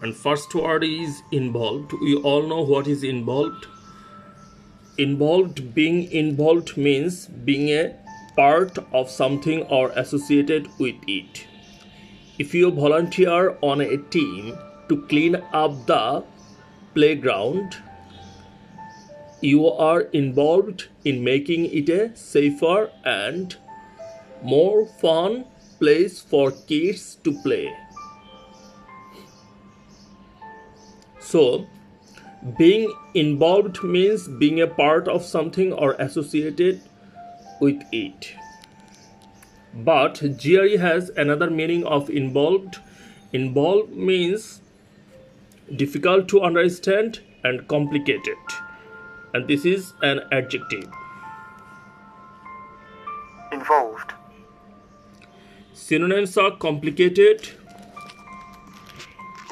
And first word is involved. We all know what is involved. Being involved means being a part of something or associated with it. If you volunteer on a team to clean up the playground, you are involved in making it a safer and more fun place for kids to play. So, being involved means being a part of something or associated with it. But GRE has another meaning of involved. Involved means difficult to understand and complicated. And this is an adjective. Involved. Synonyms are complicated,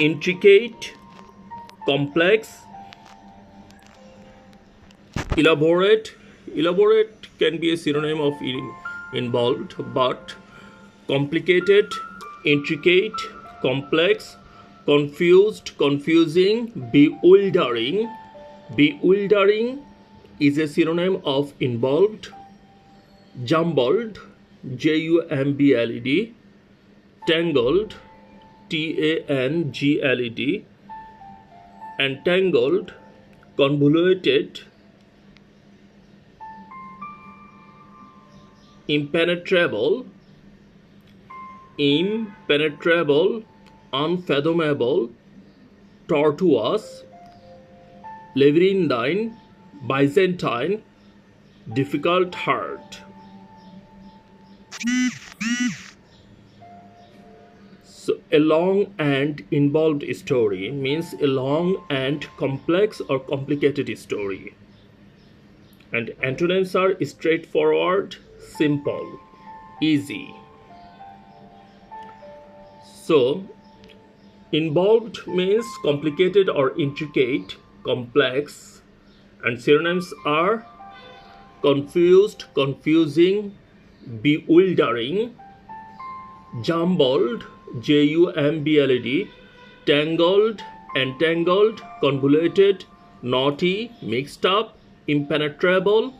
intricate, complex, elaborate. Elaborate can be a synonym of involved, but complicated, intricate, complex, confused, confusing, bewildering. Bewildering is a synonym of involved. Jumbled, jumbled, tangled, tangled, entangled, convoluted, impenetrable, unfathomable, tortuous, labyrinthine, Byzantine, difficult, hard. So, a long and involved story means a long and complex or complicated story. And antonyms are straightforward, simple, easy. So, involved means complicated or intricate, complex, and synonyms are confused, confusing, bewildering, jumbled, jumbled, tangled, entangled, convoluted, knotty, mixed up, impenetrable,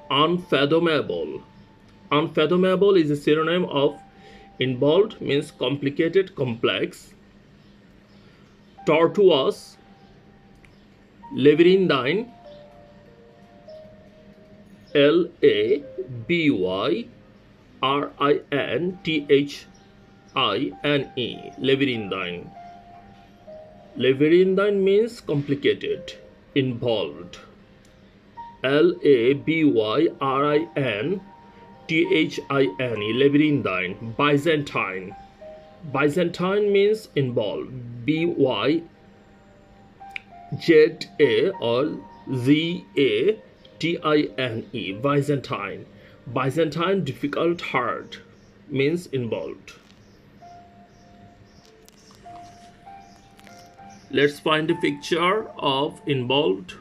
unfathomable. Unfathomable is a synonym of involved, means complicated, complex. Tortuous, labyrinthine, labyrinthine, labyrinthine. Labyrinthine means complicated, involved. labyrinthine, labyrinthine. Byzantine. Byzantine means involved. byza or zatine. Byzantine. Byzantine, difficult, hard, means involved. Let's find a picture of involved.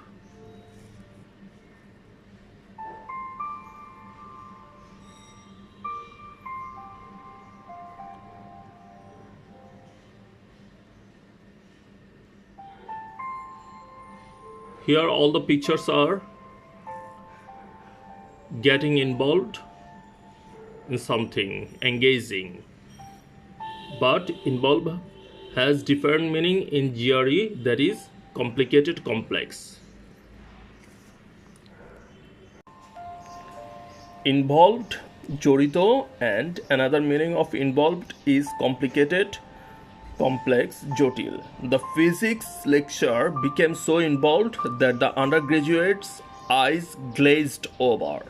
Here all the pictures are getting involved in something, engaging. But involved has different meaning in GRE, that is complicated, complex. Involved, jorito, and another meaning of involved is complicated, complex, jotil. The physics lecture became so involved that the undergraduates' eyes glazed over.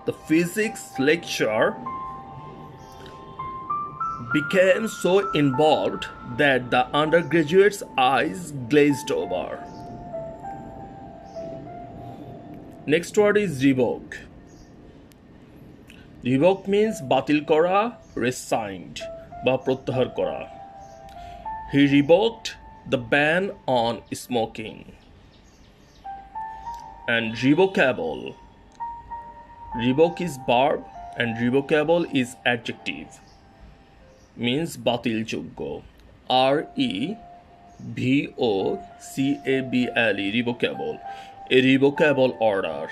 The physics lecture became so involved that the undergraduates' eyes glazed over. Next word is revoke. Revoke means batil kora, resigned, ba protyahar kora. He revoked the ban on smoking. And revocable. Revoke is verb and revocable is adjective. means বাতিলযোগ্য REVOCABLE revocable a revocable order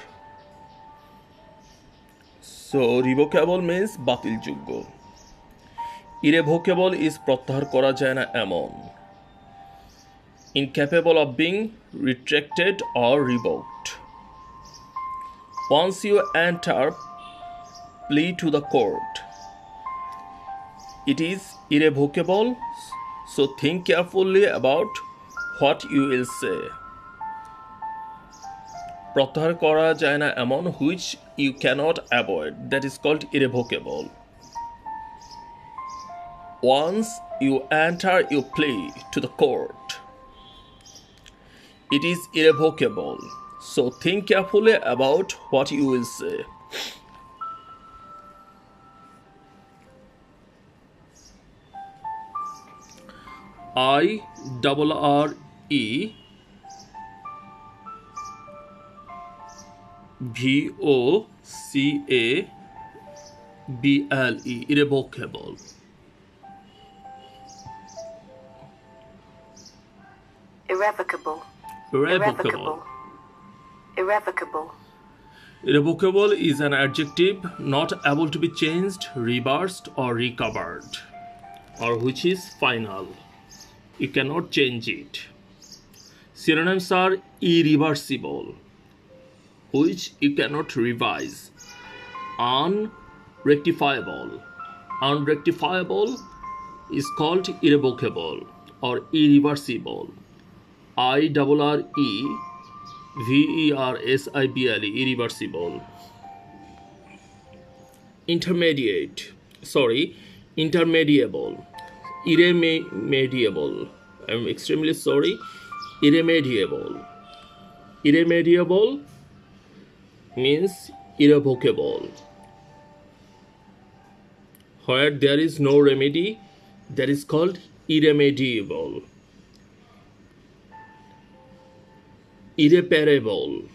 so revocable means বাতিলযোগ্য irrevocable is প্রত্যাহার করা যায় না এমন incapable of being retracted or revoked once you enter plea to the court it is irrevocable so think carefully about what you will say প্রত্যাহার করা যায় না এমন which you cannot avoid that is called irrevocable once you enter your plea to the court it is irrevocable so think carefully about what you will say IRREVOCABLE irrevocable irrevocable irrevocable irrevocable irrevocable is an adjective not able to be changed reversed or recovered or which is final you cannot change it synonyms are irreversible which you cannot revise unrectifiable unrectifiable is called irrevocable or irreversible IRREVERSIBLE irreversible intermediable irremediable I'm extremely sorry irremediable means irrevocable where there is no remedy that is called irremediable irreparable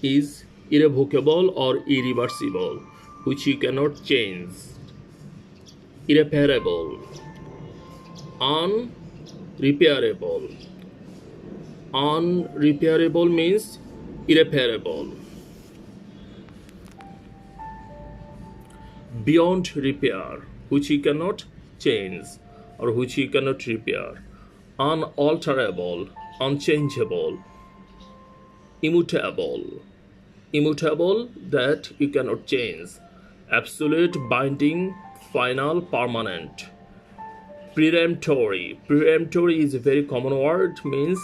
is irrevocable or irreversible which you cannot change irreparable unrepairable means irreparable beyond repair which you cannot change or which you cannot repair unalterable unchangeable immutable that you cannot change absolute binding final permanent peremptory is a very common word means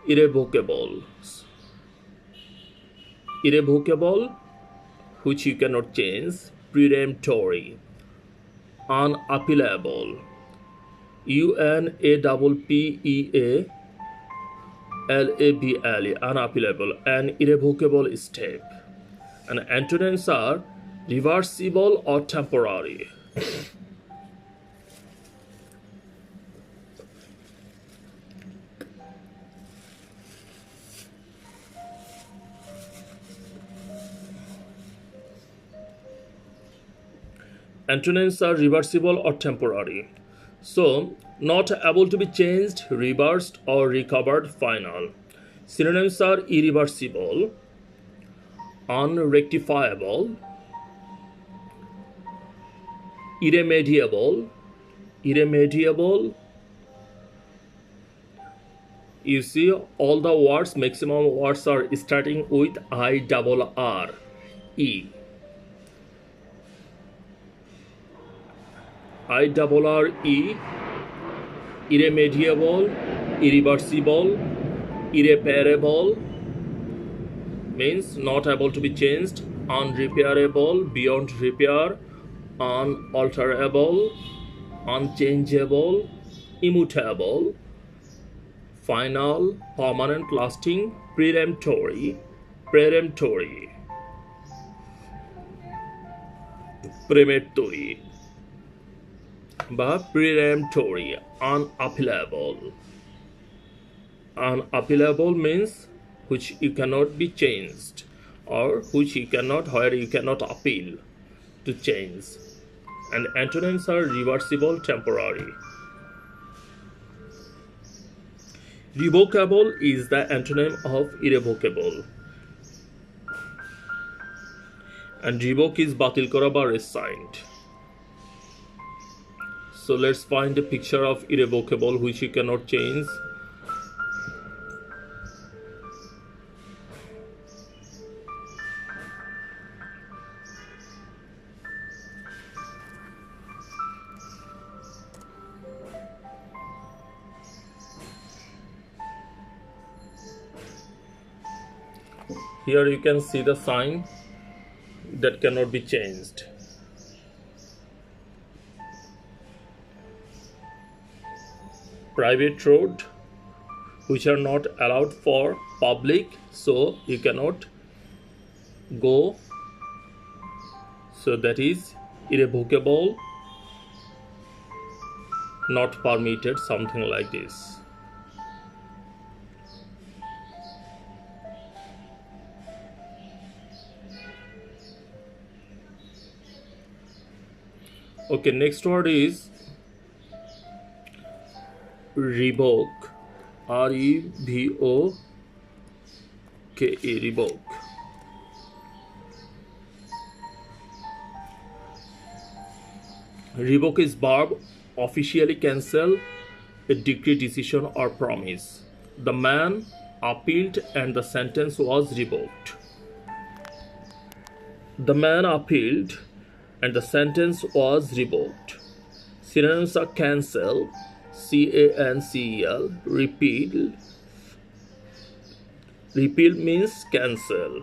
irrevocable which you cannot change peremptory unappealable UNAPPEALABLE unappealable an irrevocable step and antonyms are reversible or temporary antonyms are reversible or temporary so not able to be changed reversed or recovered final synonyms are irreversible unrectifiable irremediable you see all the words maximum words are starting with IRRE irremediable irreversible irreparable means not able to be changed unrepairable beyond repair unalterable unchangeable immutable final permanent lasting peremptory বা peremptory unappealable means which you cannot be changed or which you cannot where you cannot appeal to change. And antonyms are reversible, temporary. Revocable is the antonym of irrevocable. And revoke is batil kora ba rescind. So let's find a picture of irrevocable which you cannot change. Here you can see the sign that cannot be changed. Private road which are not allowed for public, so you cannot go. So that is irrevocable, not permitted, something like this. Okay, next word is revoke. R-E-V-O-K-E, revoke. Revoke is verb, officially cancel a decree, decision or promise. The man appealed and the sentence was revoked. The man appealed and the sentence was revoked. Synonyms are cancel, C-A-N-C-E-L, repeal. Repeal means cancel,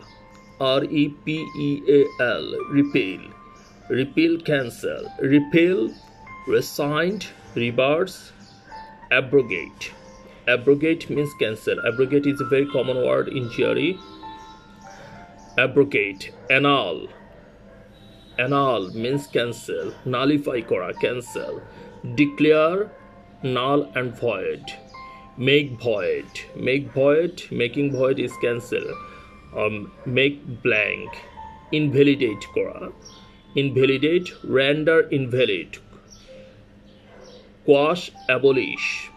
R-E-P-E-A-L, repeal. Repeal, cancel. Repeal, rescind, reverse, abrogate. Abrogate means cancel. Abrogate is a very common word in theory. Abrogate, annul. Annul means cancel, nullify kora, cancel. Declare, null and void. Make void. Make void, making void is cancel. Make blank. Invalidate kora. Invalidate, render invalid. Quash, abolish.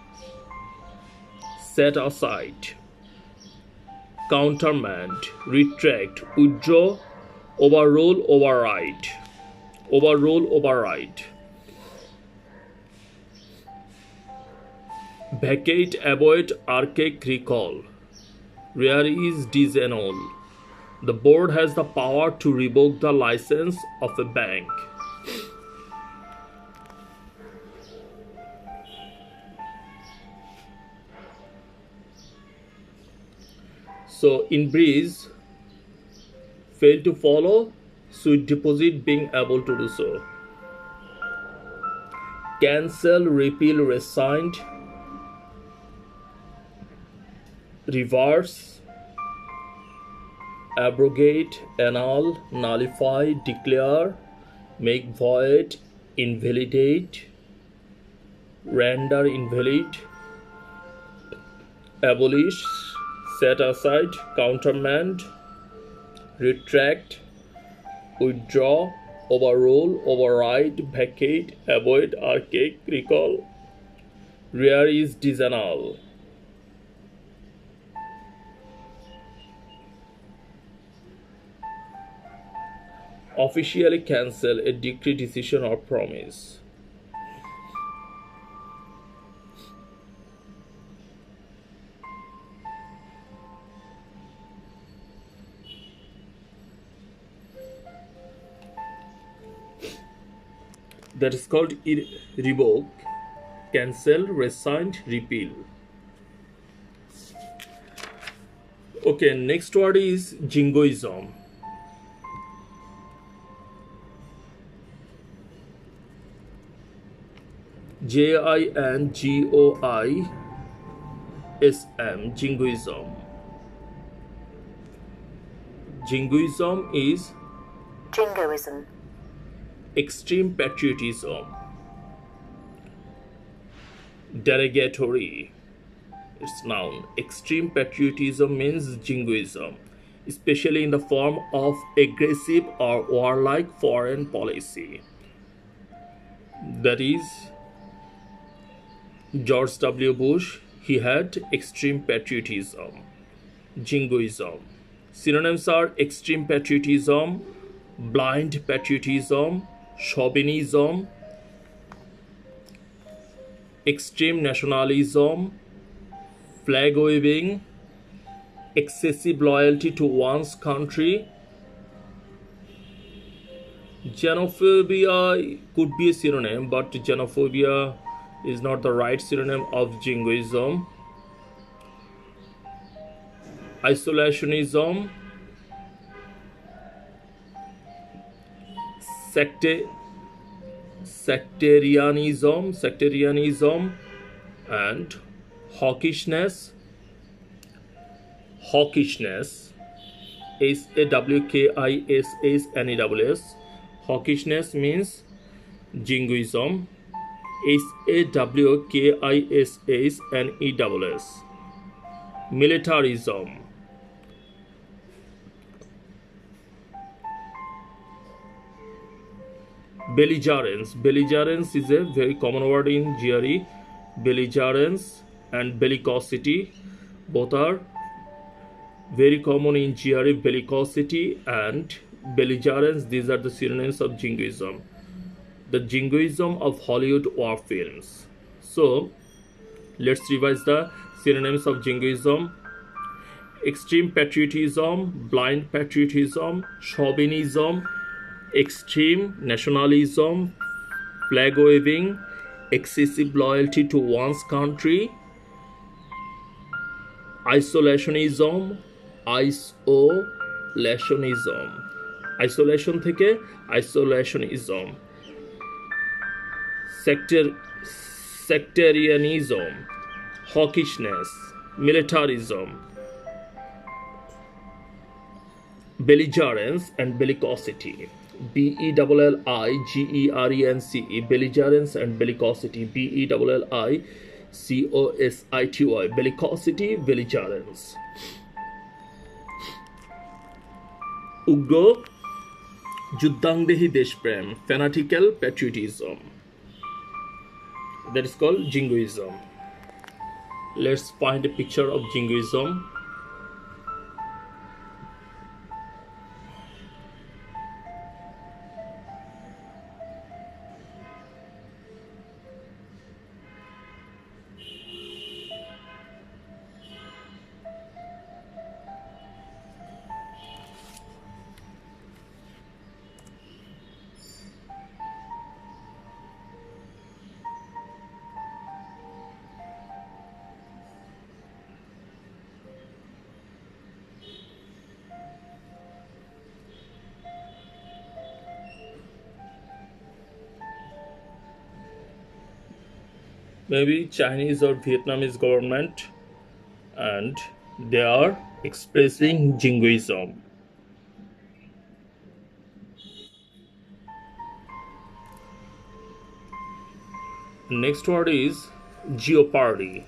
Set aside. Countermand, retract, withdraw, overrule, override. Overrule, override. Vacate, avoid, archaic, recall. Rare is disannul. The board has the power to revoke the license of a bank. So in breeze, fail to follow, sweet deposit, being able to do so. Cancel, repeal, rescind, reverse, abrogate, annul, nullify, declare, make void, invalidate, render invalid, abolish, set aside, countermand, retract, withdraw, overrule, override, vacate, avoid, archaic, recall. Rare is disannul. Officially cancel a decree, decision or promise. That is called revoke, cancel, rescind, repeal. Okay, next word is jingoism. Jingoism, jingoism. Jingoism is Jingoism. extreme patriotism. Derogatory, it's noun. Extreme patriotism means jingoism. especially in the form of aggressive or warlike foreign policy. That is, George W. Bush, he had extreme patriotism, jingoism. Synonyms are extreme patriotism, blind patriotism, chauvinism, extreme nationalism, flag waving, excessive loyalty to one's country. Xenophobia could be a synonym, but xenophobia is not the right synonym of jingoism. Isolationism, sectarianism, and hawkishness. Hawkishness. Hawkishness means jingoism. Hawkishness. Militarism. Belligerence is a very common word in GRE. Belligerence and bellicosity, both are very common in GRE. Bellicosity and belligerence, these are the synonyms of jingoism. The jingoism of Hollywood war films. So let's revise the synonyms of jingoism: extreme patriotism, blind patriotism, chauvinism, extreme nationalism, flag waving, excessive loyalty to one's country, isolationism, isolation থেকে isolationism, sectarianism, hawkishness, militarism, belligerence and bellicosity. BELLIGERENCE, belligerence and bellicosity. BELLICOSITY, bellicosity, belligerence. উগ্র যুদ্ধাংদেহী দেশপ্রেম, fanatical patriotism, that is called jingoism. Let's find a picture of jingoism. Maybe Chinese or Vietnamese government, and they are expressing jingoism. Next word is jeopardy.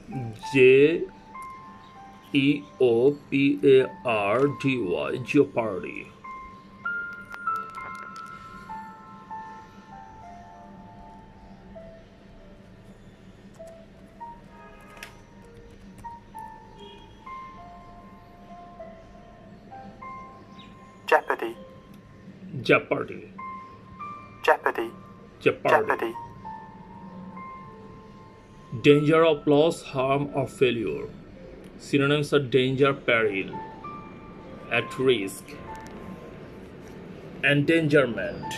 JEOPARDY, jeopardy. Jeopardy. Danger of loss, harm, or failure. Synonyms are danger, peril, at risk. Endangerment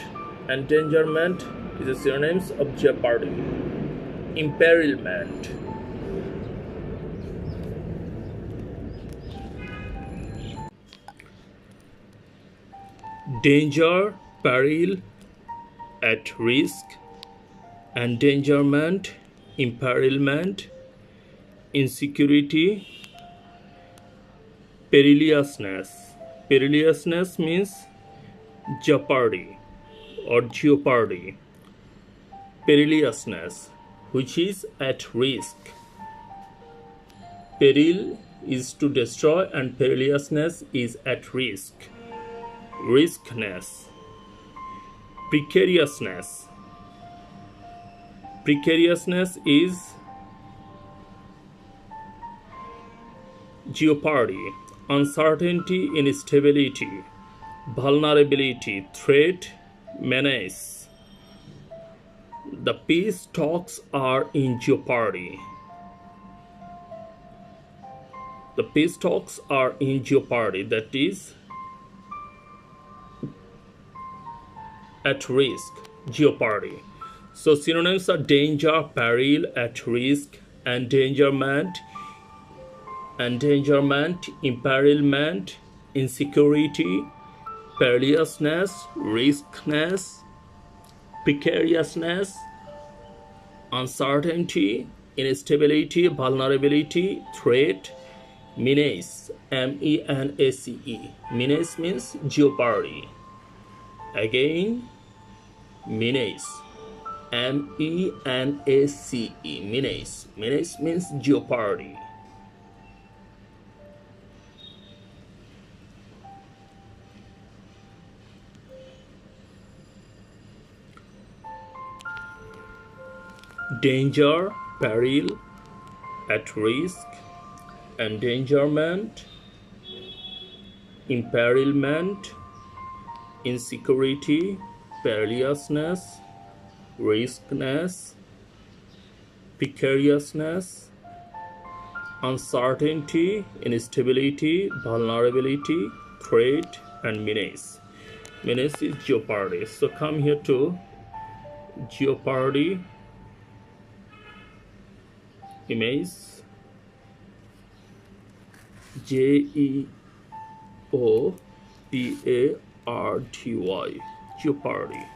is a synonyms of jeopardy. Imperilment. Danger, peril, at risk. Endangerment, imperilment, insecurity, perilousness. Perilousness means jeopardy or jeopardy. Perilousness, which is at risk. Peril is to destroy and perilousness is at risk. Riskness. Precariousness. Precariousness is jeopardy, uncertainty, instability, vulnerability, threat, menace. The peace talks are in jeopardy. The peace talks are in jeopardy, that is, at risk, jeopardy. So synonyms are danger, peril, at risk, endangerment, imperilment, insecurity, perilousness, riskness, precariousness, uncertainty, instability, vulnerability, threat, menace, M-E-N-A-C-E. Menace means jeopardy. Again, menace, M-E-N-A-C-E. Menace. Menace means jeopardy. Danger, peril, at risk, endangerment, imperilment, insecurity, perilousness, riskness, precariousness, uncertainty, instability, vulnerability, threat, and menace. Menace is jeopardy. So come here to jeopardy, image, Jeopardy, jeopardy.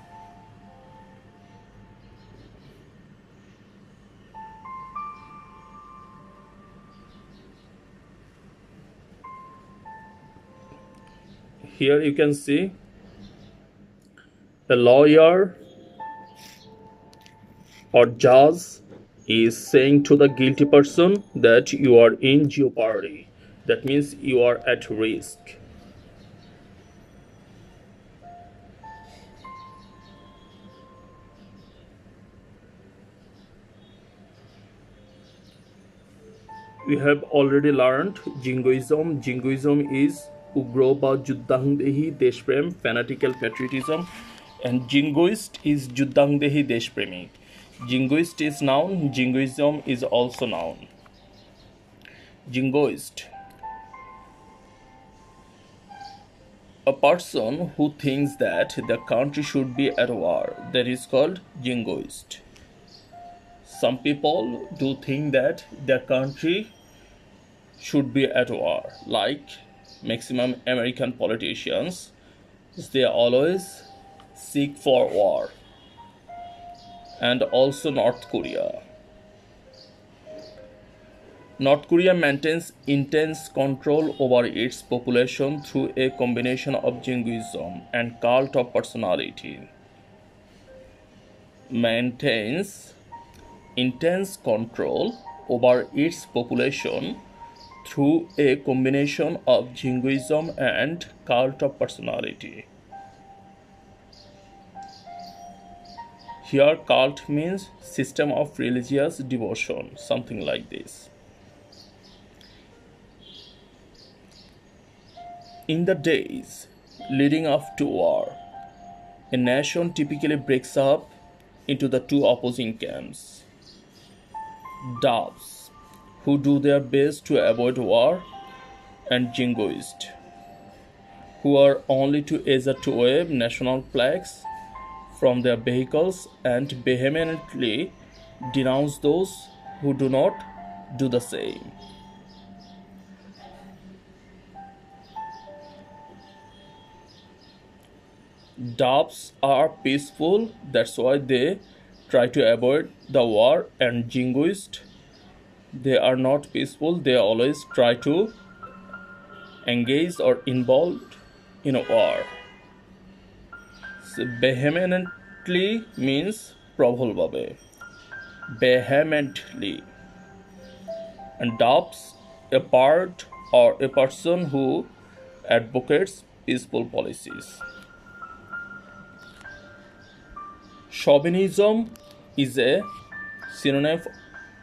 Here you can see a lawyer or judge is saying to the guilty person that you are in jeopardy. That means you are at risk. We have already learned jingoism. Jingoism is ugro ba juddangdehi deshprem, fanatical patriotism, and jingoist is juddangdehi deshpremik. Jingoist is noun, jingoism is also noun. Jingoist, a person who thinks that the country should be at war, that is called jingoist. Some people do think that their country should be at war, like maximum American politicians. They always seek for war, and also North Korea. North Korea maintains intense control over its population through a combination of jingoism and cult of personality. Maintains intense control over its population through a combination of jingoism and cult of personality. Here cult means system of religious devotion, something like this. In the days leading up to war, a nation typically breaks up into the two opposing camps. Doves, who do their best to avoid war, and jingoists, who are only too eager to wave national flags from their vehicles and vehemently denounce those who do not do the same. Doves are peaceful, that's why they try to avoid the war, and jingoists, they are not peaceful, they always try to engage or involved in a war. So vehemently means প্রবলভাবে, vehemently, and doves, a part or a person who advocates peaceful policies. Chauvinism is a synonym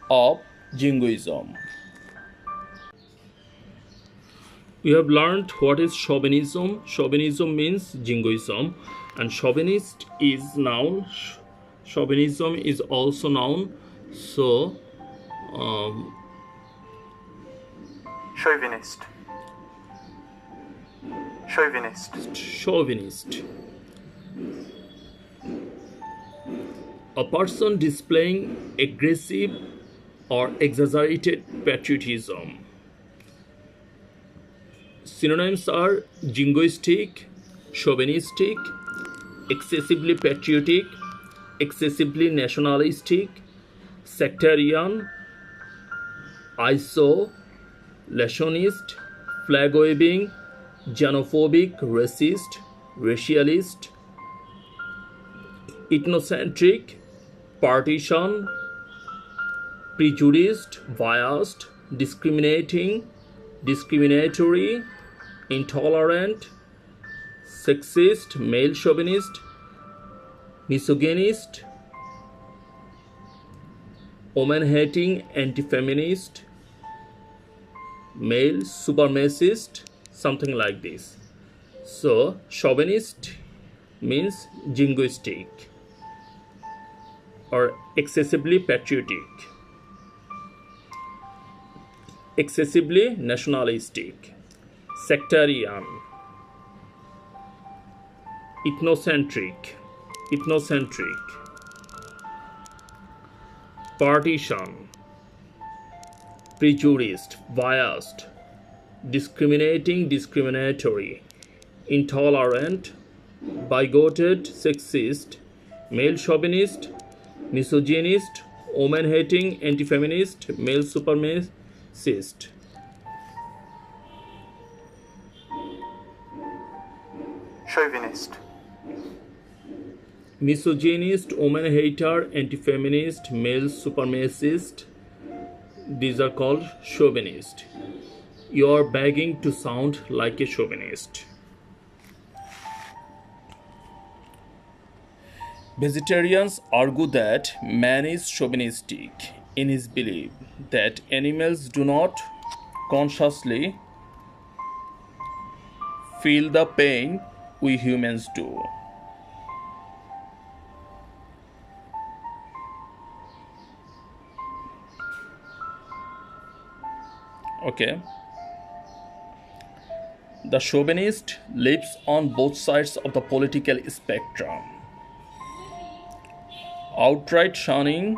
of jingoism. We have learned what is chauvinism. Chauvinism means jingoism, and chauvinist is noun. Chauvinism is also noun. So, Chauvinist. Chauvinist. chauvinist. A person displaying aggressive or exaggerated patriotism. Synonyms are jingoistic, chauvinistic, excessively patriotic, excessively nationalistic, sectarian, isolationist, flag waving, xenophobic, racist, racialist, ethnocentric, partisan, prejudiced, biased, discriminating, discriminatory, intolerant, sexist, male chauvinist, misogynist, woman-hating, anti-feminist, male supremacist, something like this. So, chauvinist means jingoistic or excessively patriotic, excessively nationalistic, sectarian, ethnocentric, partisan, prejudiced, biased, discriminating, discriminatory, intolerant, bigoted, sexist, male chauvinist, misogynist, woman-hating, anti-feminist, male supremacist. Chauvinist. Misogynist, woman-hater, anti-feminist, male supremacist. These are called chauvinist. You are begging to sound like a chauvinist. Vegetarians argue that man is chauvinistic in his belief that animals do not consciously feel the pain we humans do. Okay. The chauvinist lives on both sides of the political spectrum, outright shunning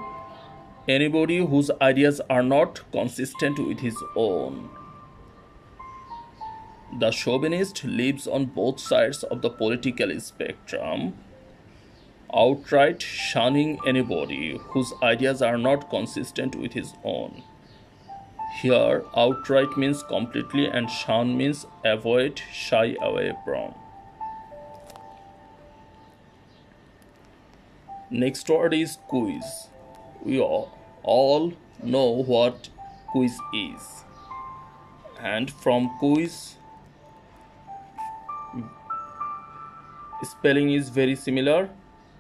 anybody whose ideas are not consistent with his own. The chauvinist lives on both sides of the political spectrum, outright shunning anybody whose ideas are not consistent with his own. Here, outright means completely and shun means avoid, shy away from. Next word is quiz. We all know what quiz is. And from quiz, spelling is very similar.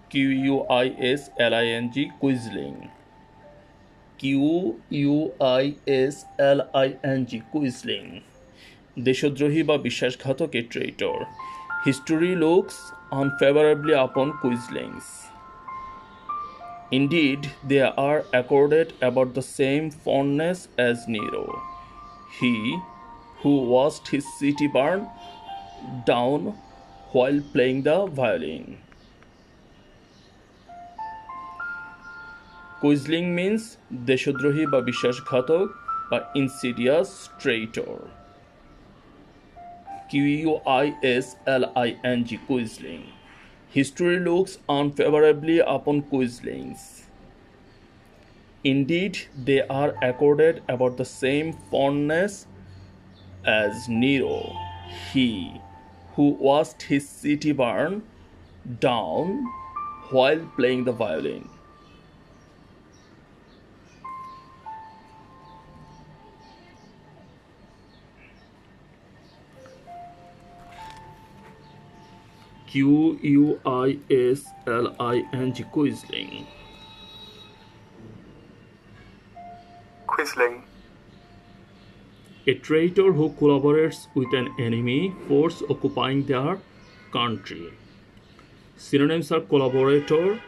Quisling, quisling. QUISLING, quisling. দেশদ্রোহী বা বিশ্বাসঘাতক a traitor. History looks unfavorably upon quislings. Indeed, they are accorded about the same fondness as Nero, he who watched his city burn down while playing the violin. Quisling means দেশদ্রোহী বা বিশ্বাসঘাতক বা insidious traitor. QUISLING, quisling. History looks unfavorably upon quislings. Indeed, they are accorded about the same fondness as Nero, he who watched his city burn down while playing the violin. Quisling. Quisling. Quisling. A traitor who collaborates with an enemy force occupying their country. Synonyms are collaborator,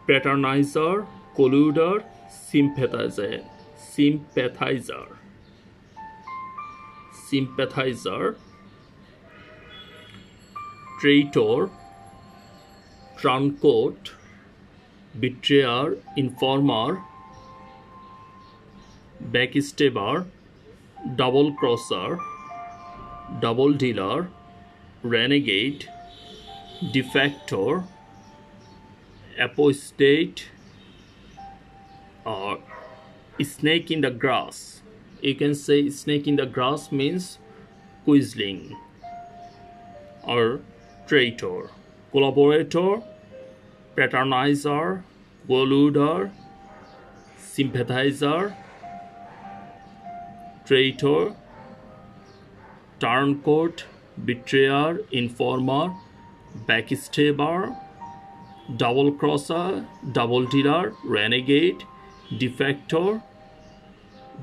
fraternizer, colluder, sympathizer. Sympathizer, traitor, turncoat, betrayer, informer, backstabber, double crosser, double dealer, renegade, defector, apostate, or snake in the grass. You can say snake in the grass means quisling or traitor. Collaborator, fraternizer, colluder, sympathizer, traitor, turncoat, betrayer, informer, backstabber, double crosser, double dealer, renegade, defector,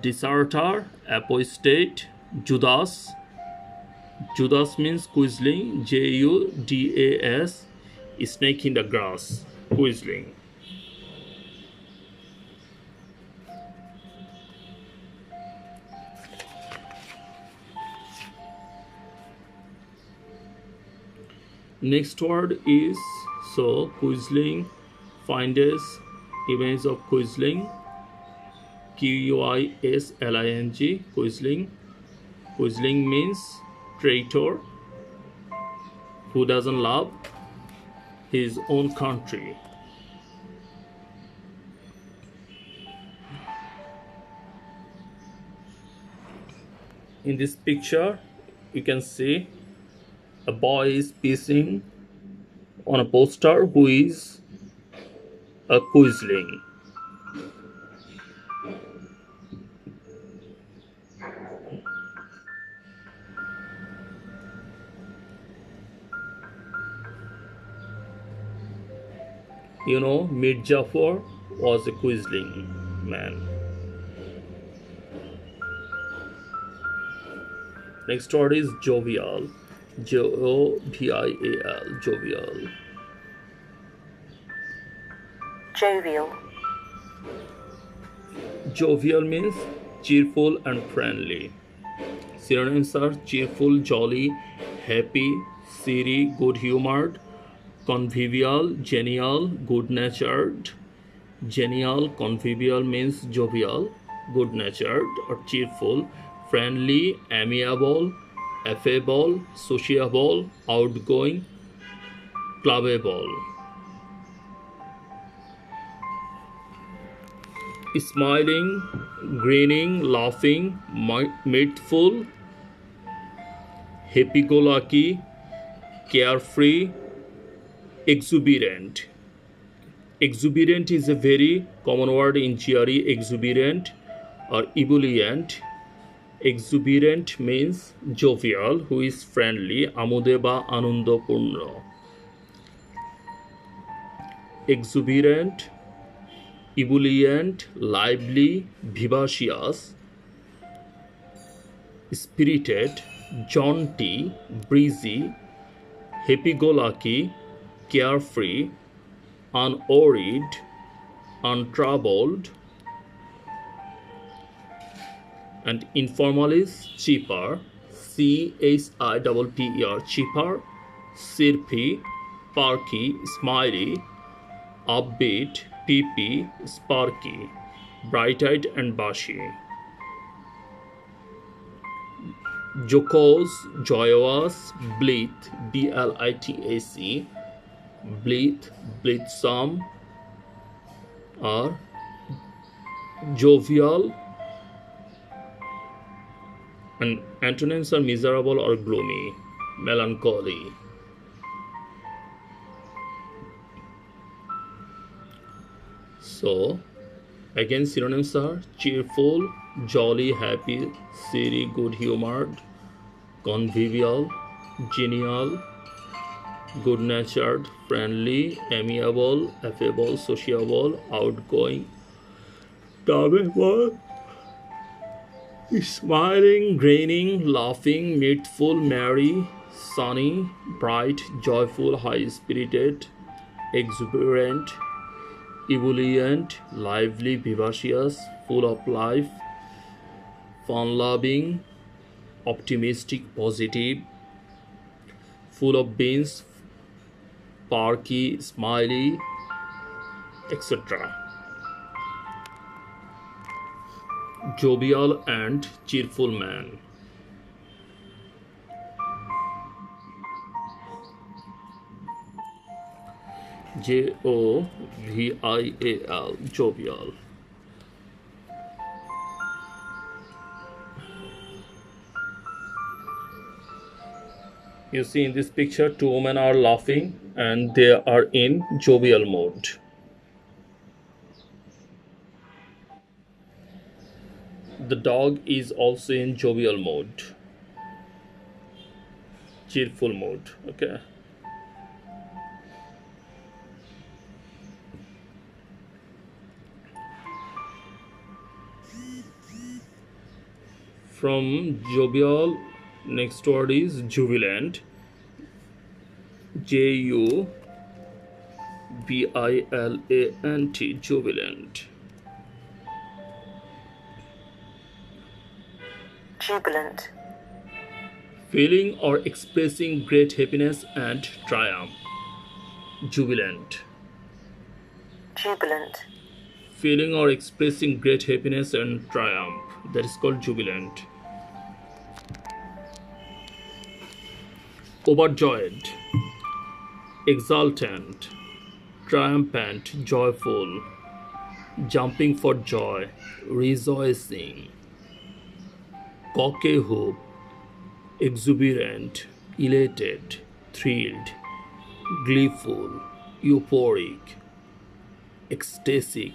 deserter, apostate, Judas. Judas means quisling, Judas, snake in the grass, quisling. Next word is quisling. Find us image of quisling. Quisling. Quisling. Quisling means traitor who doesn't love his own country. In this picture, you can see a boy is pissing on a poster who is a quisling. You know, Mir Jafar was a quisling man. Next word is jovial. Jovial. Jovial. Jovial. Jovial means cheerful and friendly. Synonyms are cheerful, jolly, happy, cheery, good-humored, convivial, genial, good-natured. Genial, convivial means jovial, good-natured or cheerful, friendly, amiable, affable, sociable, outgoing, clubbable. Smiling, grinning, laughing, mirthful, happy-go-lucky, carefree, exuberant. Exuberant is a very common word in GRE. Exuberant or ebullient. Exuberant means jovial, who is friendly, আমোদে বা আনন্দপূর্ণ. Exuberant, ebullient, lively, vivacious, spirited, jaunty, breezy, happy-go-lucky, carefree, unworried, untroubled. And informal is cheaper, CHIPPER, cheaper, syrupy, perky, smiley, upbeat, peepy, sparky, bright-eyed and bushy. Jocose, joyous, blithe, BLITAC, blithe, blithesome, or jovial. And antonyms are miserable or gloomy, melancholy. So again, synonyms are cheerful, jolly, happy, cheery, good-humored, convivial, genial, good-natured, friendly, amiable, affable, sociable, outgoing, lovable, smiling, grinning, laughing, mirthful, merry, sunny, bright, joyful, high-spirited, exuberant, ebullient, lively, vivacious, full of life, fun-loving, optimistic, positive, full of beans, perky, smiley, etc. Jovial and cheerful man. Jovial, jovial. You see in this picture, two women are laughing and they are in jovial mode. The dog is also in jovial mode, cheerful mode. Okay. From jovial, next word is jubilant. Jubilant, jubilant. Jubilant. Feeling or expressing great happiness and triumph. Jubilant. Jubilant. Feeling or expressing great happiness and triumph. That is called jubilant. Overjoyed, exultant, triumphant, joyful, jumping for joy, rejoicing, cock-a-hoop, exuberant, elated, thrilled, gleeful, euphoric, ecstatic,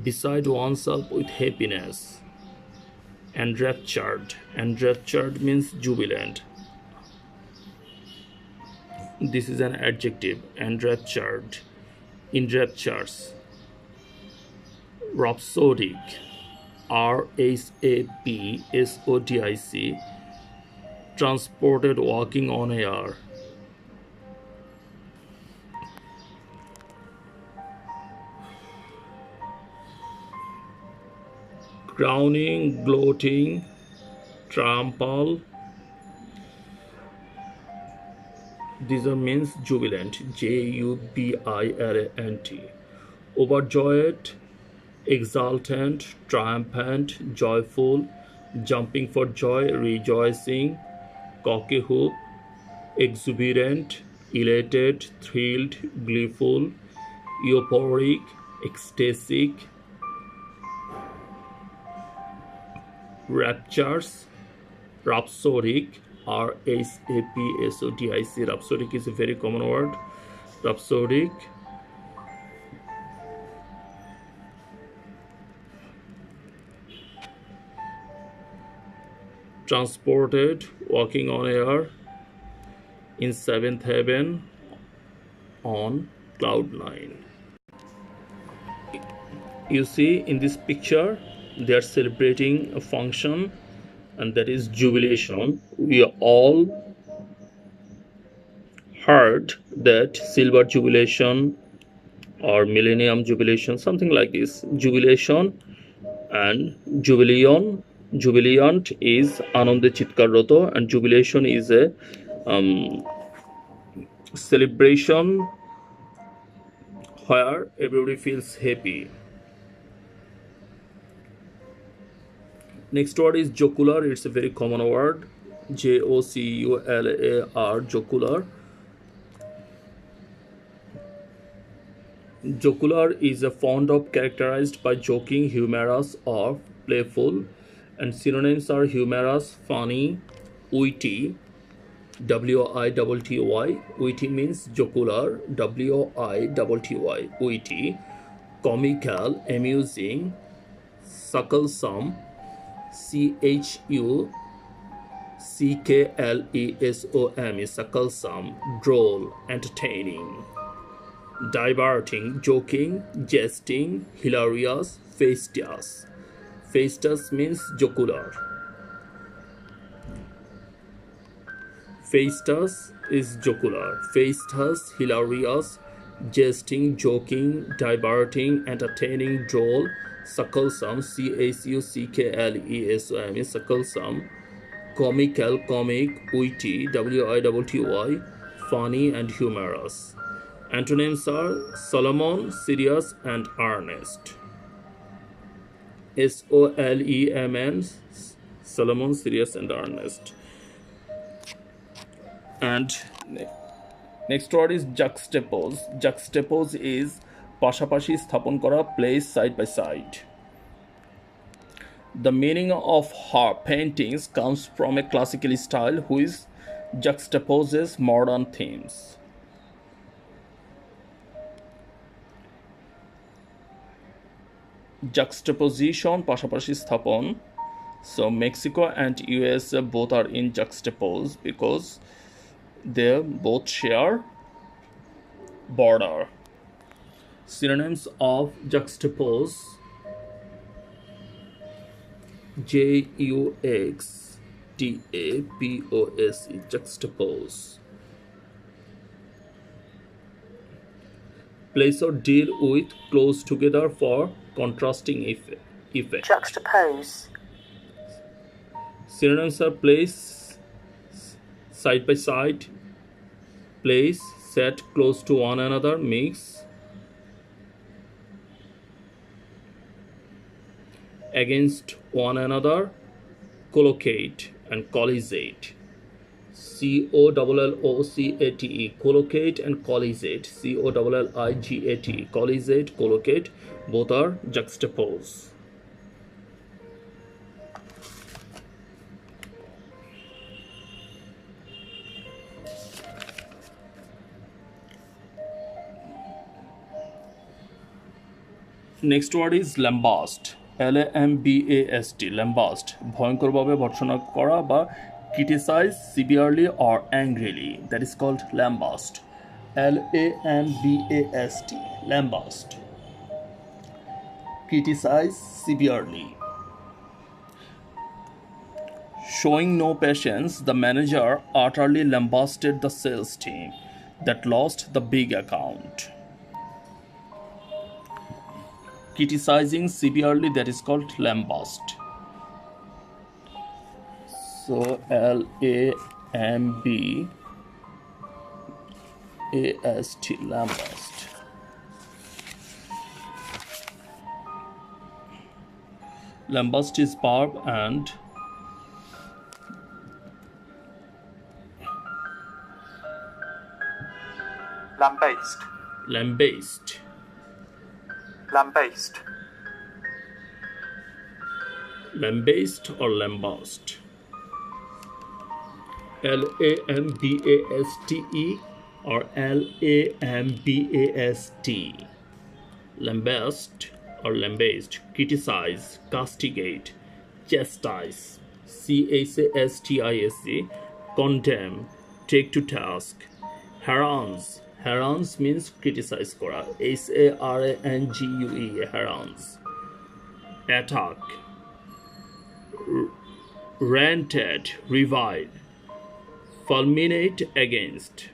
beside oneself with happiness, enraptured. Enraptured means jubilant. This is an adjective. Enraptured, enraptures. Rhapsodic, RHAPSODIC, transported, walking on air. Crowning, gloating, triumphal. These are means jubilant. JUBILANT. Overjoyed, exultant, triumphant, joyful, jumping for joy, rejoicing, cock-a-hoop, exuberant, elated, thrilled, gleeful, euphoric, ecstatic, raptures, rhapsodic, RHAPSODIC. Rhapsodic is a very common word. Rhapsodic, transported, walking on air, in seventh heaven, on cloud 9. You see in this picture they are celebrating a function, and that is jubilation. We all heard that silver jubilation or millennium jubilation, something like this. Jubilation and jubileon. Jubilant is anonde chitkarroto, and jubilation is a celebration where everybody feels happy. Next word is jocular. It's a very common word. JOCULAR, jocular. Jocular is a fond of characterized by joking, humorous, or playful, and synonyms are humorous, funny, witty, WITTY. Witty means jocular, WITTY. Witty, comical, amusing, sucklesome, C-K-L-E-S-O-M, succulsome, droll, entertaining. Diverting, joking, jesting, hilarious, fastidious. Fastidious means jocular. Fastidious is jocular. Fastidious, hilarious, jesting, joking, diverting, entertaining, droll, succulsome, C-H-U-C-K-L-E-S-O-M, succulsome, comical, comic, witty, W-I-T-T-Y, funny and humorous. Antonyms are Solomon, serious and earnest. S-O-L-E-M-N, Solomon, serious and earnest. And next word is juxtapose. Juxtapose is পাশাপাশি স্থাপন করা, place side by side. The meaning of her paintings comes from a classical style which juxtaposes modern themes. Juxtaposition, পাশাপাশি স্থাপন. So Mexico and US both are in juxtapose because they both share border. Synonyms of juxtapose: Juxtapose, juxtapose. Place or deal with, close together for contrasting effect. juxtapose, Synonyms are place side by side, place set close to one another, mix. Against one another, collocate and colligate. C-O-L-L-O-C-A-T-E, collocate and colligate. C-O-L-L-I-G-A-T, colligate, collocate, both are juxtapose. Next word is lambast. L-A-M-B-A-S-T, lambast, ভয়ঙ্করভাবে ভর্ৎসনা করা বা criticize severely or angrily, that is called lambast. L-A-M-B-A-S-T, lambast, criticize severely. Showing no patience, the manager utterly lambasted the sales team that lost the big account. Criticizing severely, that is called lambast. So L-A-M-B-A-S-T, lambast. Lambast is verb and Lambaste. lambast. Lambaste. Lambast or lambast. L-A-M-B-A-S-T-E or L-A-M-B-A-S-T. Lambast or lambast, criticize, castigate, chastise. C-H-A-S-T-I-S-E, condemn, take to task. Harangue. Harangue means criticize kora. H-A-R-A-N-G-U-E, harangue. Attack. Rant at, revile. Fulminate against.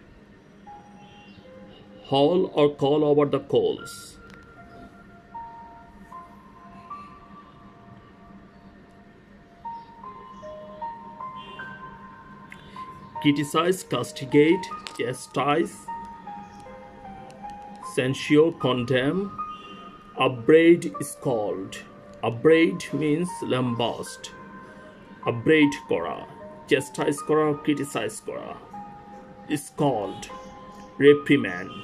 Haul or call over the coals. Criticize, castigate, chastise, censure, condemn. Upbraid is called. Upbraid means lambast. Upbraid kora, chastise kora, criticize kora, is called. Reprimand.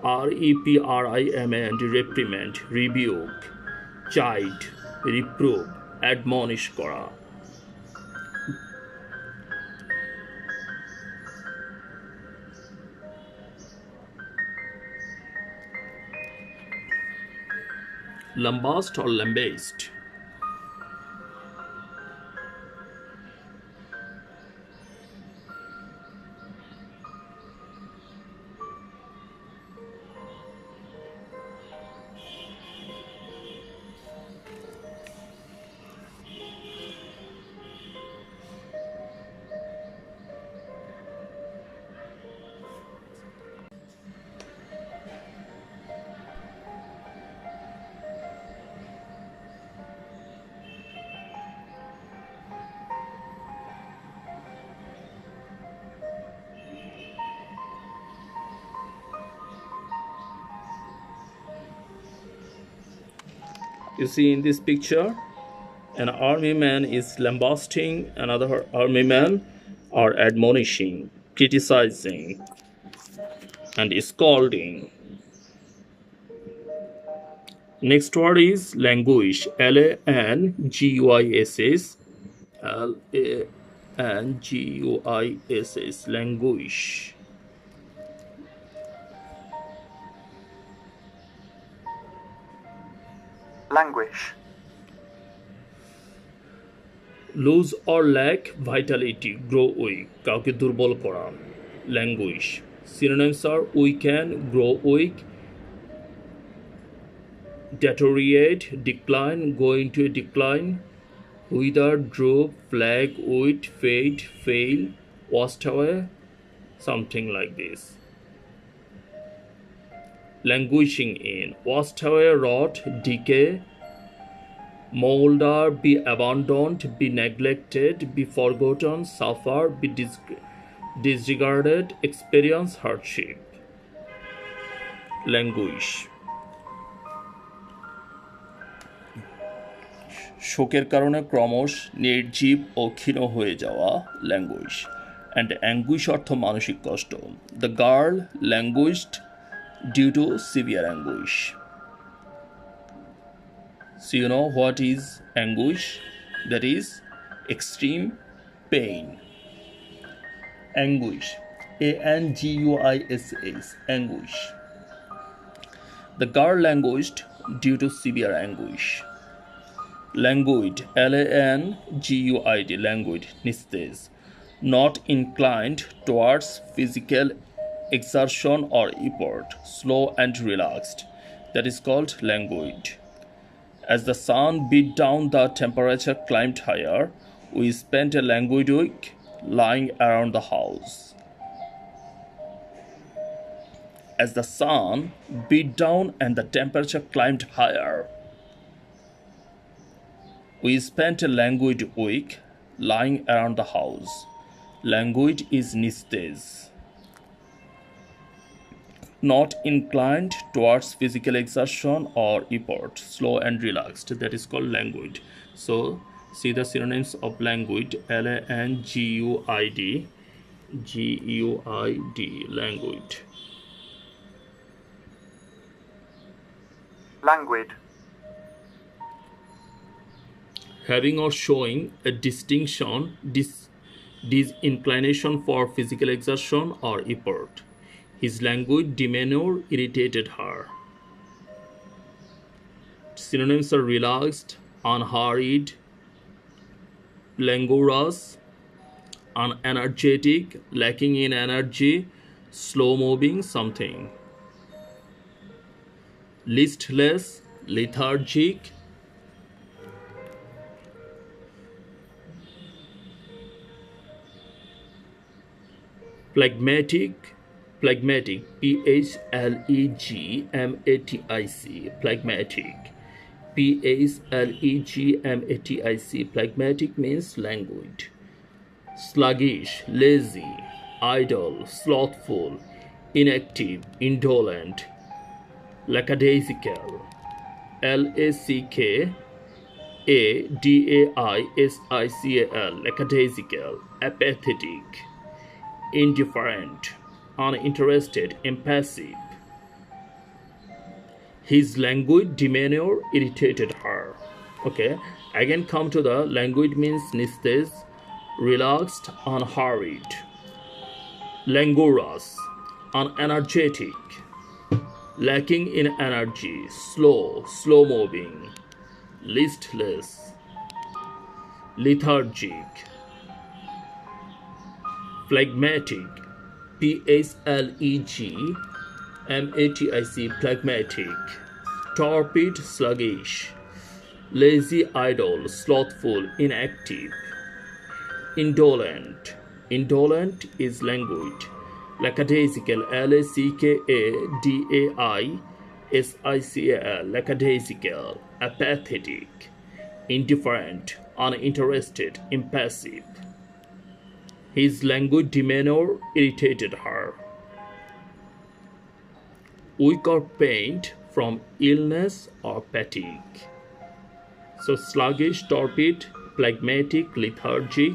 R-E-P-R-I-M-A-N-D, reprimand, rebuke, chide, reprove, admonish kora. Lambast or lambast. You see in this picture, an army man is lambasting another army man, or admonishing, criticizing, and scolding. Next word is languish. Languish. Languish. Languish. Languish. Lose or lack vitality, grow weak, কাউকে দুর্বল করা, languish. Synonyms are weaken, grow weak, deteriorate, decline, go into a decline, wither, droop, flag, wit, fade, fail, washed away, something like this. Languishing in, washed away, rot, decay, molder, be abandoned, be neglected, be forgotten, suffer, be disregarded, experience hardship. Languish. শোকের কারণে ক্রমশ নির্জীব ও ক্ষীণ হয়ে যাওয়া, languish. And anguish অর্থ মানসিক কষ্ট. The girl languished due to severe anguish. So you know what is anguish? That is extreme pain. Anguish. Anguish. Anguish. The girl languished due to severe anguish. Languid. Languid. Languid. Nistes. Not inclined towards physical exertion or effort. Slow and relaxed. That is called languid. As the sun beat down, the temperature climbed higher. We spent a languid week lying around the house. As the sun beat down and the temperature climbed higher, we spent a languid week lying around the house. Languid is nistes. Not inclined towards physical exertion or effort, slow and relaxed. That is called languid. So, see the synonyms of languid. Languid. Languid. Languid. Having or showing a distinction, disinclination for physical exertion or effort. His languid demeanor irritated her. Synonyms are relaxed, unhurried, languorous, unenergetic, lacking in energy, slow moving, something. Listless, lethargic, phlegmatic, phlegmatic, phlegmatic, phlegmatic, phlegmatic means languid. Sluggish, lazy, idle, slothful, inactive, indolent, lackadaisical, lackadaisical, lackadaisical, apathetic, indifferent, uninterested, impassive. His languid demeanor irritated her. Okay, again come to the languid means nistes, relaxed, unhurried, languorous, unenergetic, lacking in energy, slow moving, listless, lethargic, phlegmatic, phlegmatic, torpid, sluggish, lazy, idle, slothful, inactive, indolent. Indolent is languid. Lackadaisical, lackadaisical, lackadaisical, apathetic, indifferent, uninterested, impassive. His languid demeanor irritated her. Weak or pained from illness or fatigue. So sluggish, torpid, phlegmatic, lethargic,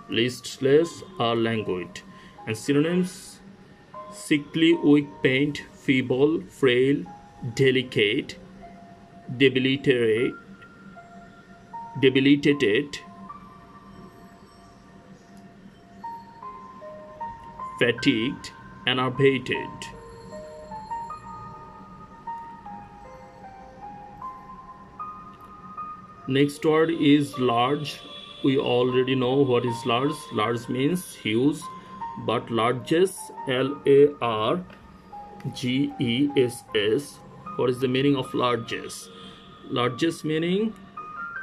listless, or languid. And synonyms: sickly, weak, faint, feeble, frail, delicate, debilitated, fatigued, enervated. Next word is large. We already know what is large. Large means huge, but largest, Largess. What is the meaning of largest? Largest meaning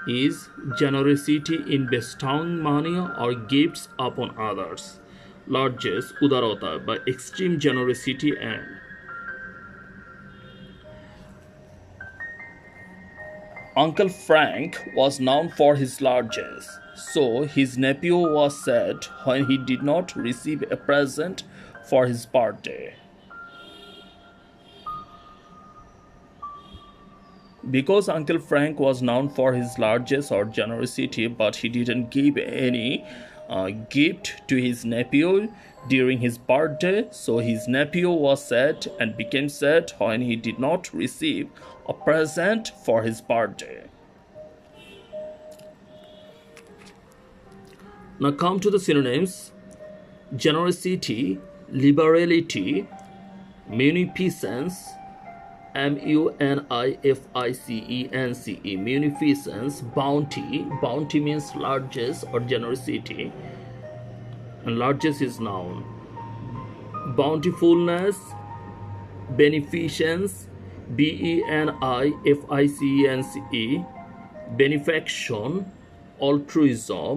is generosity in bestowing money or gifts upon others. Largest, udarota, by extreme generosity. And Uncle Frank was known for his largesse, so his nephew was sad when he did not receive a present for his birthday. Because Uncle Frank was known for his largesse or generosity, but he didn't give any gift to his nephew during his birthday, so his nephew was sad and became sad when he did not receive a present for his birthday. Now come to the synonyms: generosity, liberality, munificence, munificence, munificence, bounty. Bounty means largesse or generosity, and largesse is noun. Bountifulness, beneficence, beneficence, benefaction, altruism.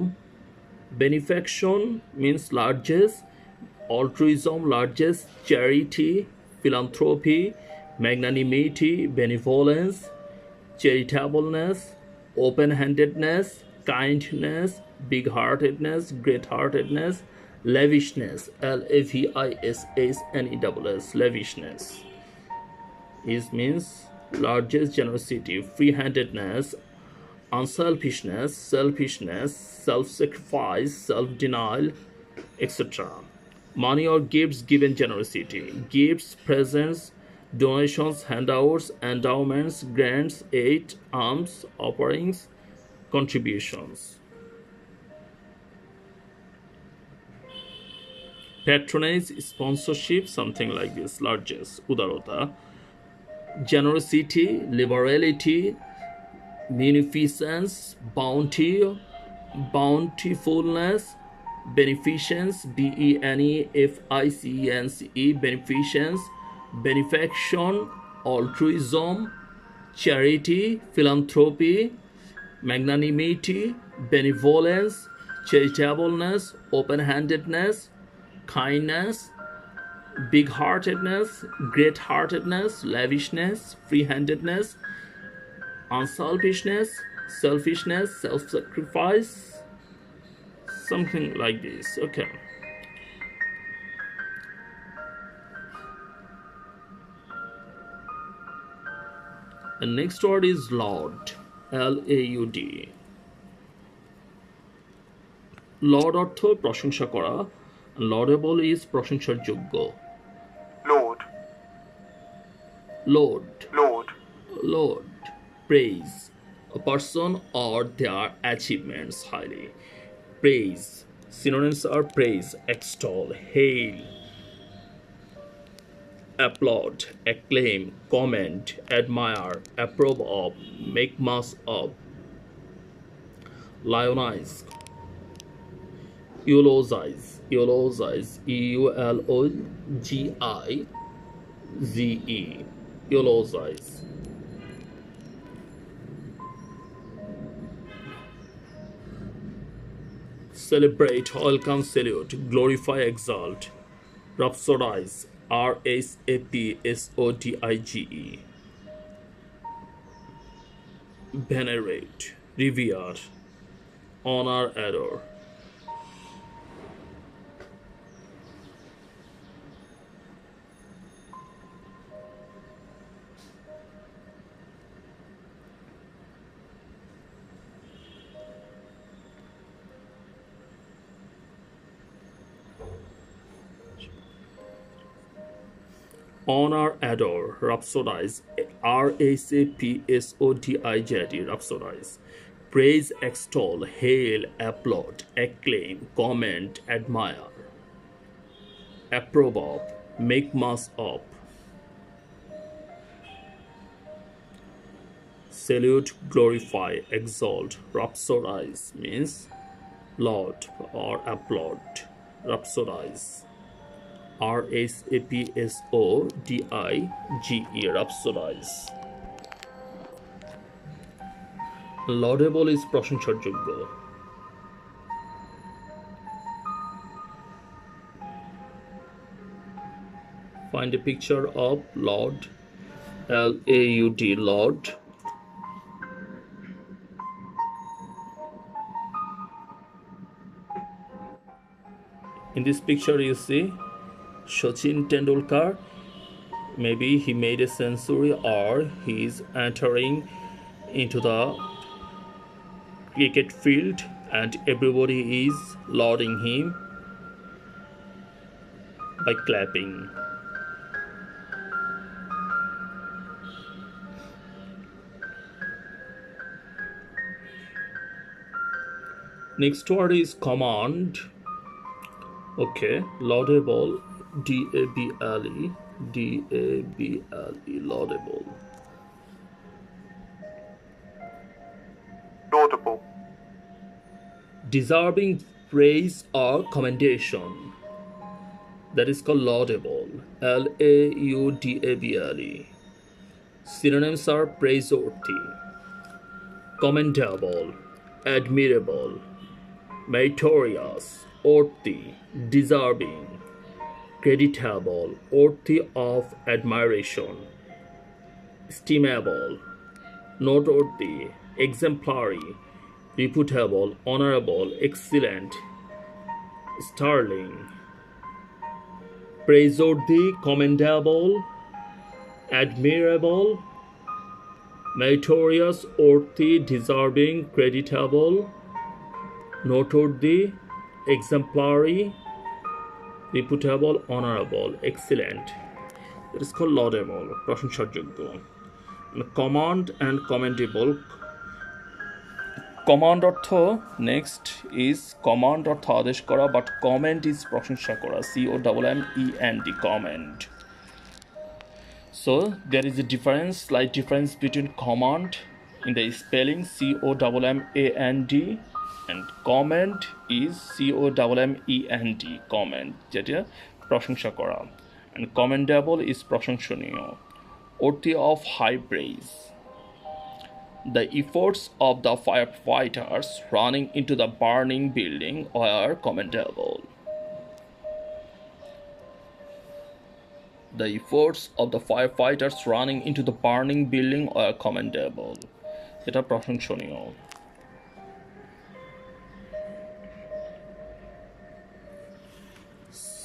Benefaction means largesse, altruism largesse, charity, philanthropy, magnanimity, benevolence, charitableness, open-handedness, kindness, big-heartedness, great-heartedness, lavishness, lavishness, lavishness. It means largest, generosity, free-handedness, unselfishness, selfishness, self-sacrifice, self-denial, etc. Money or gifts given generosity. Gifts, presents, donations, handouts, endowments, grants, aid, alms, offerings, contributions. Patronage, sponsorship, something like this. Largest, udarota. Generosity, liberality, munificence, bounty, bountifulness, beneficence, beneficence, beneficence, benefaction, altruism, charity, philanthropy, magnanimity, benevolence, charitableness, open-handedness, kindness, big-heartedness, great-heartedness, lavishness, free-handedness, unselfishness, selfishness, self-sacrifice, something like this. Okay. The next word is laud. L-A-U-D. Laud অর্থ প্রশংসা করা. Laudable is প্রশংসার যোগ্য. Lord, Laud. Lord, Laud. Praise a person or their achievements highly. Praise. Synonyms are praise, extol, hail, applaud, acclaim, comment, admire, approve of, make much of. Lionize, eulogize, eulogize, eulogize, eulogize. Celebrate, welcome, salute, glorify, exalt. Rhapsodize, R-H-A-P-S-O-D-I-G-E. Venerate, revere, honor, adore. honor, adore, rhapsodize, rhapsodize, rhapsodize, praise, extol, hail, applaud, acclaim, comment, admire, approve of, make much of, salute, glorify, exalt. Rhapsodize means laud or applaud. Rhapsodize, rhapsodize, rhapsodize. Laudable is প্রশংসাযোগ্য. Find a picture of laud, L-A-U-D, laud. In this picture you see Sachin Tendulkar. Maybe he made a century or he is entering into the cricket field and everybody is lauding him by clapping. Next word is command. Okay, laudable, D-A-B-L-E, D-A-B-L-E, laudable. Laudable. Deserving praise or commendation. That is called laudable, L-A-U-D-A-B-L-E. Synonyms are praiseworthy, commendable, admirable, meritorious, worthy, deserving, creditable, worthy of admiration, estimable, noteworthy, exemplary, reputable, honorable, excellent, sterling, praiseworthy, commendable, admirable, meritorious, worthy, deserving, creditable, noteworthy, exemplary, reputable, honorable, excellent. That is called laudable, প্রশংসাযোগ্য. Command and commendable. Command অর্থ next is command অর্থ আদেশ করা, but comment is প্রশংসা করা, C-O-M-M-E-N-D, comment. So there is a difference, slight difference between command in the spelling, C-O-M-M-A-N-D, and comment is C-O-M-M-E-N-D, comment, যেটা প্রশংসা করা. And commendable is প্রশংসনীয়, worthy of high praise. The efforts of the firefighters running into the burning building were commendable. The efforts of the firefighters running into the burning building were commendable. এটা প্রশংসনীয়.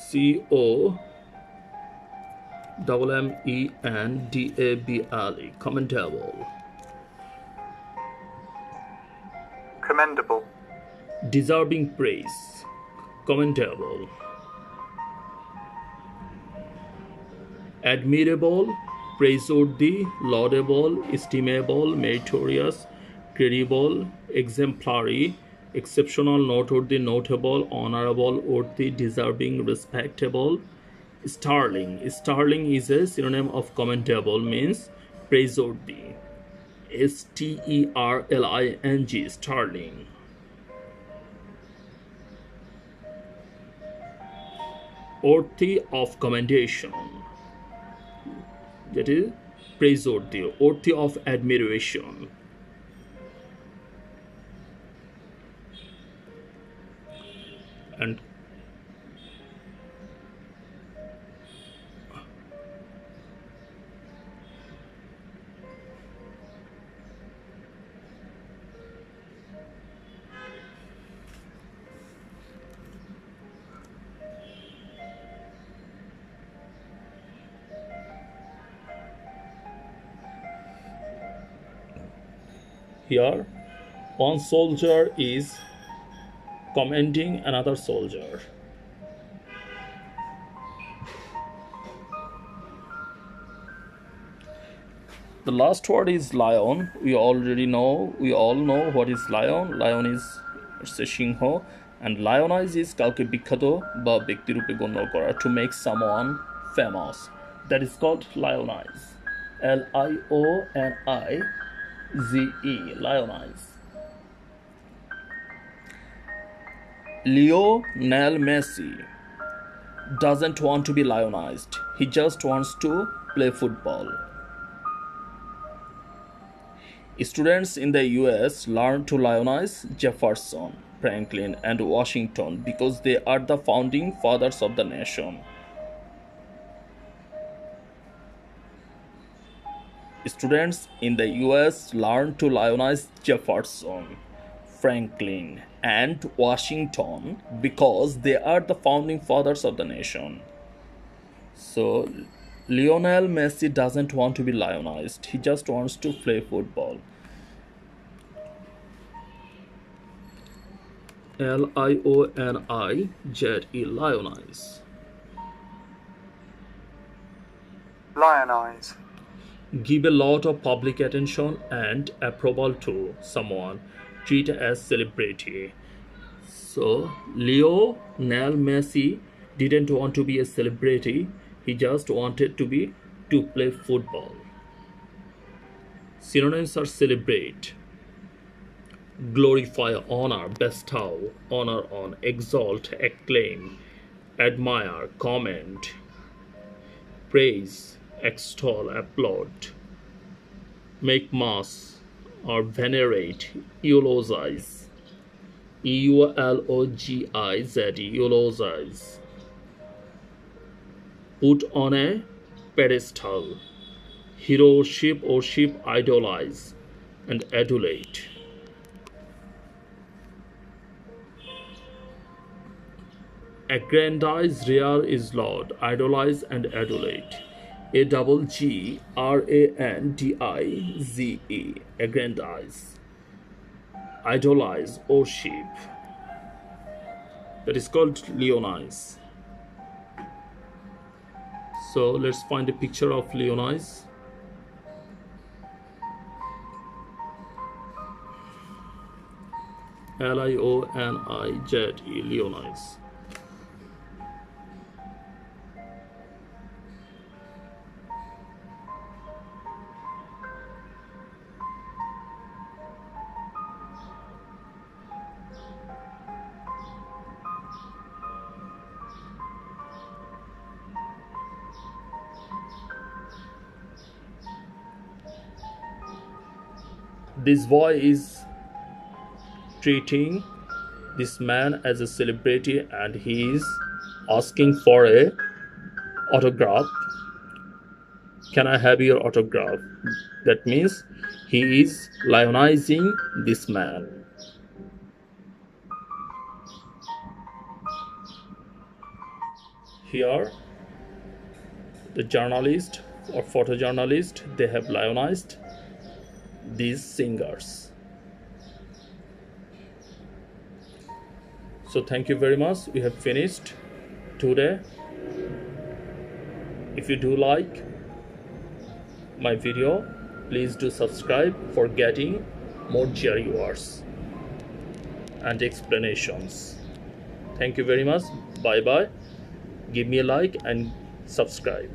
C-O-M-M-E-N-D-A-B-L-E, commendable. Commendable. Deserving praise, commendable. Admirable, praiseworthy, laudable, estimable, meritorious, credible, exemplary, exceptional, noteworthy, notable, honorable, worthy, deserving, respectable, sterling. Sterling is a synonym of commendable, means praiseworthy. S-T-E-R-L-I-N-G, sterling. Worthy of commendation. That is praiseworthy, worthy of admiration. And here one soldier is commending another soldier. The last word is lion. We all know what is lion. Lion is a Singh, and lionize is কাউকে বিখ্যাত বা ব্যক্তিরূপে গণ্য করা, to make someone famous. That is called lionize. Lionize. Lionize. Lionel Messi doesn't want to be lionized. He just wants to play football. Students in the US learn to lionize Jefferson, Franklin, and Washington because they are the founding fathers of the nation. Students in the US learn to lionize Jefferson, Franklin, and Washington because they are the founding fathers of the nation. So, Lionel Messi doesn't want to be lionized. He just wants to play football. Lionize. Lionize. Lionize. Give a lot of public attention and approval to someone. Treat as celebrity. So Lionel Messi didn't want to be a celebrity. He just wanted to play football. Synonyms are celebrate, glorify, honor, bestow, honor on, exalt, acclaim, admire, comment, praise, extol, applaud, make mass or venerate, eulogize, eulogize, eulogize, put on a pedestal, heroship or ship, idolize and adulate. Aggrandize, rear is laud, idolize and adulate. Agrandize, aggrandize, idolize, worship. That is called lionize. So let's find a picture of lionize. Lionize, lionize. This boy is treating this man as a celebrity and he is asking for a autograph. Can I have your autograph? That means he is lionizing this man. Here the journalist or photojournalist, they have lionized these singers. So thank you very much. We have finished today. If you do like my video, please do subscribe for getting more cherry words and explanations. Thank you very much. Bye bye. Give me a like and subscribe.